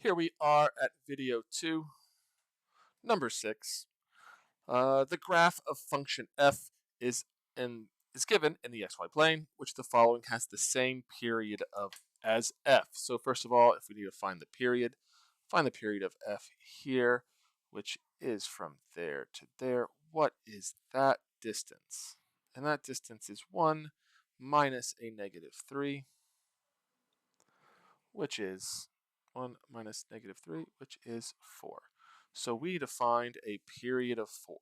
Here we are at video 2, number 6. The graph of function f is is given in the xy plane, which the following has the same period of as f. So first of all, if we need to find the period of f here, which is from there to there. What is that distance? And that distance is 1 minus a negative 3, which is 1 minus negative 3, which is 4. So we need to find a period of 4.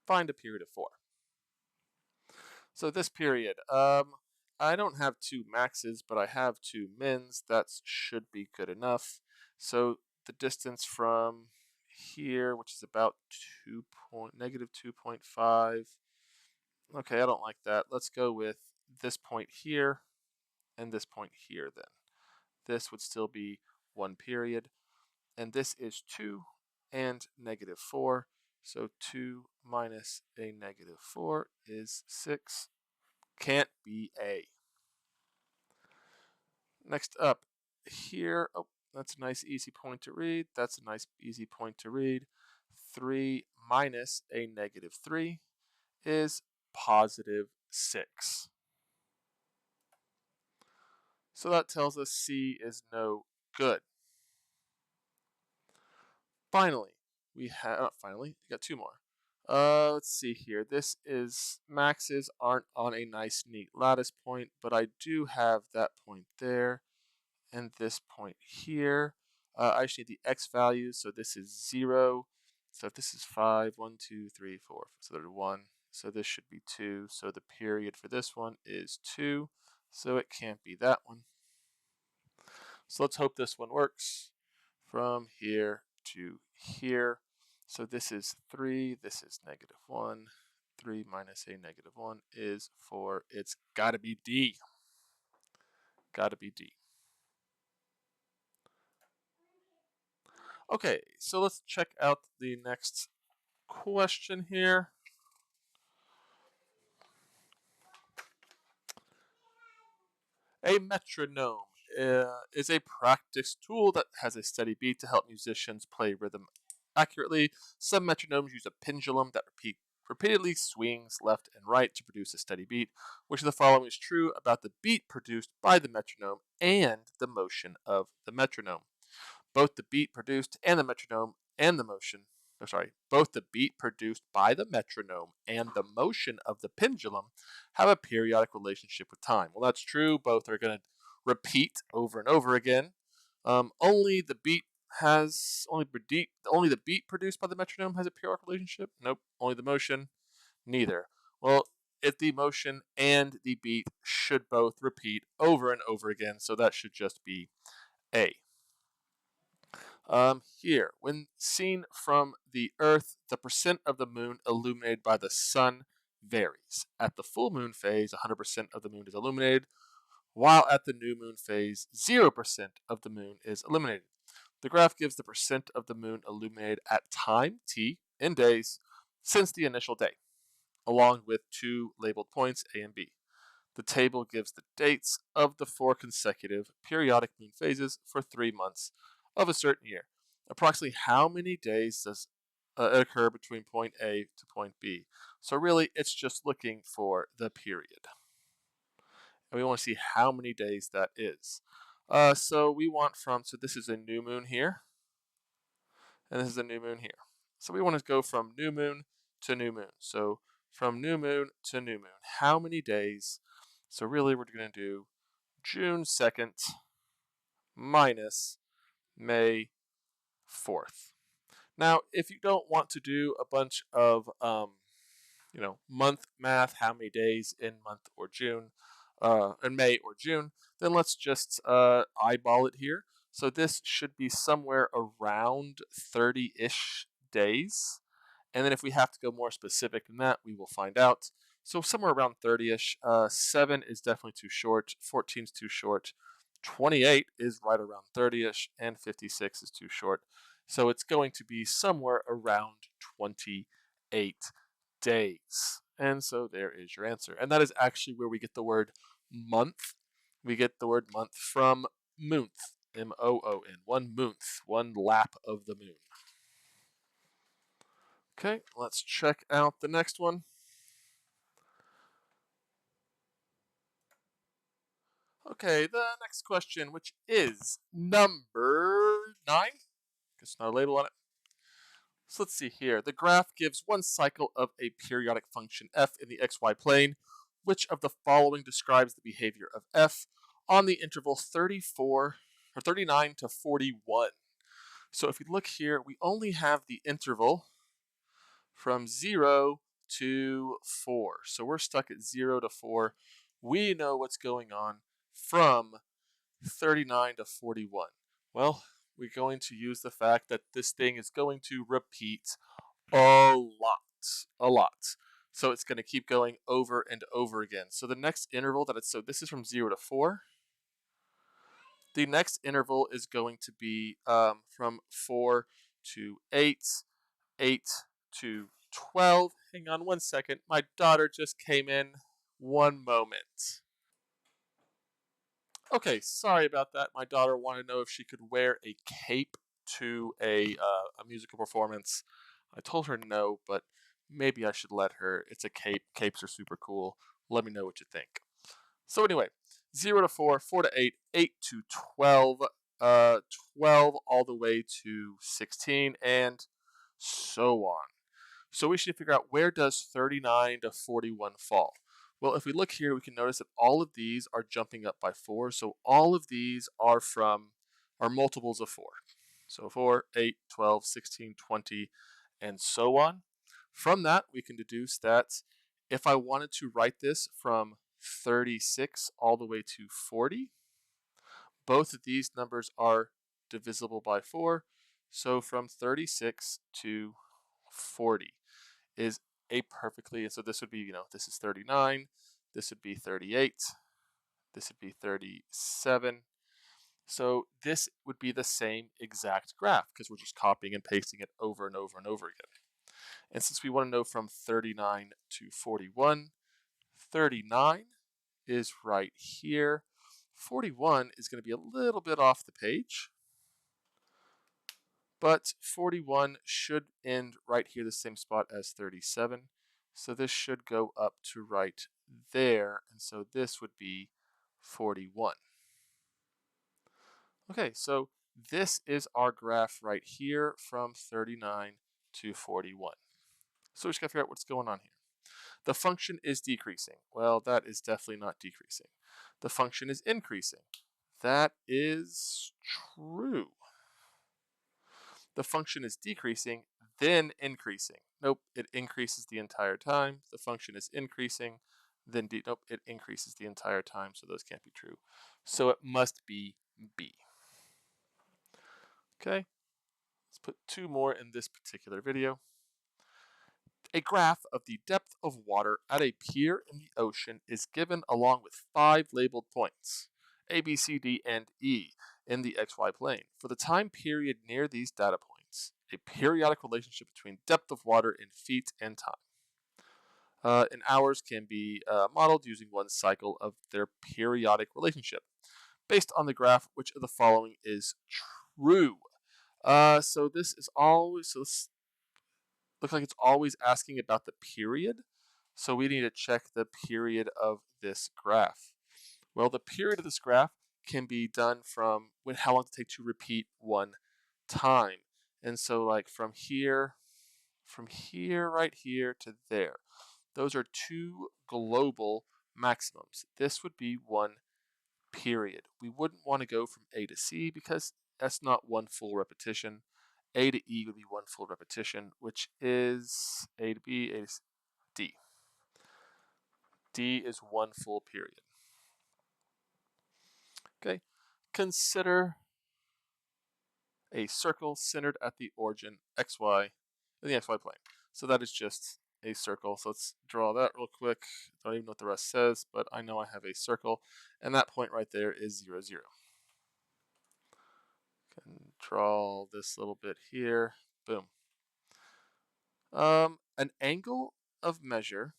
Find a period of 4. So this period, I don't have 2 maxes, but I have 2 mins. That should be good enough. So the distance from here, which is about negative 2.5. Okay, I don't like that. Let's go with this point here and this point here then. This would still be 1 period. And this is 2 and negative 4. So 2 minus a negative 4 is 6. Can't be A. Next up here, oh, that's a nice easy point to read. That's a nice easy point to read. 3 minus a negative 3 is positive 6. So that tells us C is no good. Finally, we have, you got 2 more. Let's see here. This is, maxes aren't on a nice neat lattice point, but I do have that point there and this point here. I just need the x values, so this is 0. So if this is 5, 1, 2, 3, 4, so there's 1. So this should be 2. So the period for this one is 2. So it can't be that one. So let's hope this one works. From here to here. So this is 3, this is negative 1. 3 minus a negative 1 is 4. It's got to be D. Got to be D. Okay, so let's check out the next question here. A metronome is a practice tool that has a steady beat to help musicians play rhythm accurately. Some metronomes use a pendulum that repeatedly swings left and right to produce a steady beat. Which of the following is true about the beat produced by the metronome and the motion of the metronome? Both the beat produced and the metronome and the motion, both the beat produced by the metronome and the motion of the pendulum have a periodic relationship with time. Well, that's true. Both are going to repeat over and over again. Only the beat produced by the metronome has a periodic relationship. Nope. Only the motion. Neither. Well, if the motion and the beat should both repeat over and over again, so that should just be A. Here, when seen from the Earth, the percent of the moon illuminated by the sun varies. At the full moon phase, 100% of the moon is illuminated, while at the new moon phase, 0% of the moon is illuminated. The graph gives the percent of the moon illuminated at time t in days since the initial day, along with 2 labeled points A and B. The table gives the dates of the 4 consecutive periodic moon phases for 3 months of a certain year. Approximately how many days does it occur between point A to point B? So really, it's just looking for the period. And we want to see how many days that is. So we want so this is a new moon here, and this is a new moon here. So we want to go from new moon to new moon. So from new moon to new moon, how many days? So really, we're going to do June 2nd minus May 4th. Now, if you don't want to do a bunch of, month math, how many days in month or June, in May or June, then let's just eyeball it here. So this should be somewhere around 30-ish days. And then if we have to go more specific than that, we will find out. So somewhere around 30-ish. 7 is definitely too short. 14 is too short. 28 is right around 30-ish. And 56 is too short. So it's going to be somewhere around 28 days. And so there is your answer. And that is actually where we get the word month We get the word month from moonth, M-O-O-N, 1 month, 1 lap of the moon. Okay, let's check out the next one. Okay, the next question, which is number 9. Guess not a label on it. So let's see here. The graph gives one cycle of a periodic function f in the xy plane. Which of the following describes the behavior of f on the interval 34 or 39 to 41? So if we look here, we only have the interval from 0 to 4. So we're stuck at 0 to 4. We know what's going on from 39 to 41. Well, we're going to use the fact that this thing is going to repeat a lot. So it's going to keep going over and over again. So the next interval so this is from 0 to 4. The next interval is going to be from 4 to 8, 8 to 12. Hang on 1 second. My daughter just came in. 1 moment. Okay, sorry about that. My daughter wanted to know if she could wear a cape to a musical performance. I told her no, but maybe I should let her. It's a cape. Capes are super cool. Let me know what you think. So anyway, 0 to 4, 4 to 8, 8 to 12, 12 all the way to 16, and so on. So we should figure out, where does 39 to 41 fall? Well, if we look here, we can notice that all of these are jumping up by 4. So all of these are multiples of 4. So 4, 8, 12, 16, 20, and so on. From that, we can deduce that if I wanted to write this from 36 all the way to 40, both of these numbers are divisible by 4. So from 36 to 40 is so this would be, this is 39, this would be 38, this would be 37. So this would be the same exact graph because we're just copying and pasting it over and over and over again. And since we want to know from 39 to 41, 39 is right here. 41 is going to be a little bit off the page, but 41 should end right here, the same spot as 37. So this should go up to right there, and so this would be 41. Okay, so this is our graph right here from 39 to 41. So we just got to figure out what's going on here. The function is decreasing. Well, that is definitely not decreasing. The function is increasing. That is true. The function is decreasing, then increasing. Nope, it increases the entire time. The function is increasing, then nope, it increases the entire time, so those can't be true. So it must be B. Okay, let's put 2 more in this particular video. A graph of the depth of water at a pier in the ocean is given along with 5 labeled points, A, B, C, D, and E, in the XY plane. For the time period near these data points, a periodic relationship between depth of water in feet and time in hours can be modeled using one cycle of their periodic relationship. Based on the graph, which of the following is true? So this looks like it's always asking about the period. So we need to check the period of this graph. Well, the period of this graph can be done from how long it takes to repeat one time. And so like from here right here to there, those are 2 global maximums. This would be 1 period. We wouldn't want to go from A to C because that's not 1 full repetition. A to E would be 1 full repetition, which is A to B, A to C, D. D is 1 full period. Okay, consider a circle centered at the origin XY in the XY plane. So that is just a circle. So let's draw that real quick. Don't even know what the rest says, but I know I have a circle, and that point right there is 0, 0. Can draw this little bit here. Boom. An angle of measure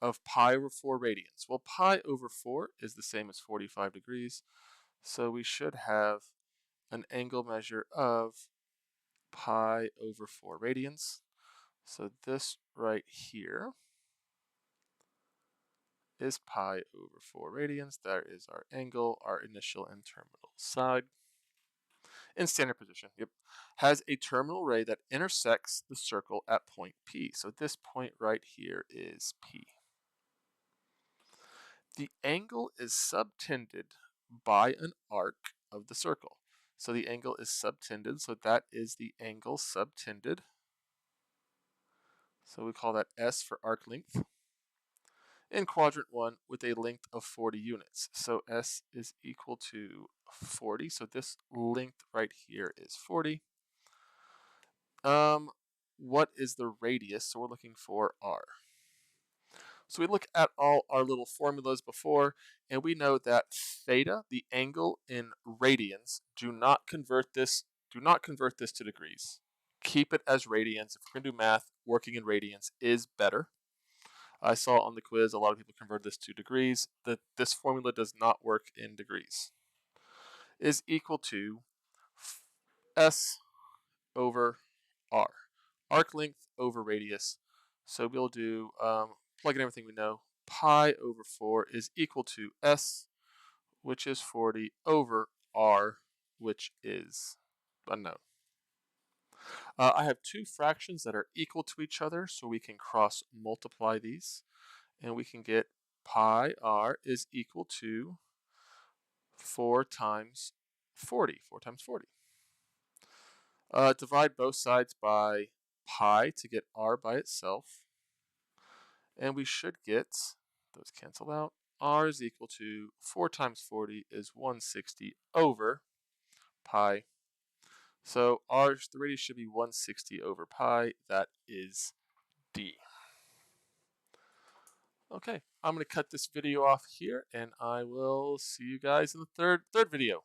of pi over 4 radians. Well, pi over 4 is the same as 45 degrees, so we should have an angle measure of pi over 4 radians. So this right here is pi over 4 radians. That is our angle, our initial and terminal side. In standard position, yep, has a terminal ray that intersects the circle at point P. So this point right here is P. The angle is subtended by an arc of the circle. So the angle is subtended, so that is the angle subtended. So we call that S for arc length. In quadrant 1 with a length of 40 units. So S is equal to 40. So this length right here is 40. What is the radius? So we're looking for R. So we look at all our little formulas before, and we know that theta, the angle in radians, do not convert this to degrees. Keep it as radians. If we're going to do math, working in radians is better. I saw on the quiz a lot of people convert this to degrees. This formula does not work in degrees. Is equal to S over R. Arc length over radius. So we'll do, plug in everything we know. Pi over 4 is equal to S, which is 40, over R, which is unknown. I have two fractions that are equal to each other, so we can cross multiply these. And we can get pi r is equal to 4 times 40. 4 times 40. Divide both sides by pi to get r by itself. And we should get, those cancel out, r is equal to 4 times 40 is 160 over pi. So the radius should be 160 over pi. That is D. Okay, I'm going to cut this video off here, and I will see you guys in the third video.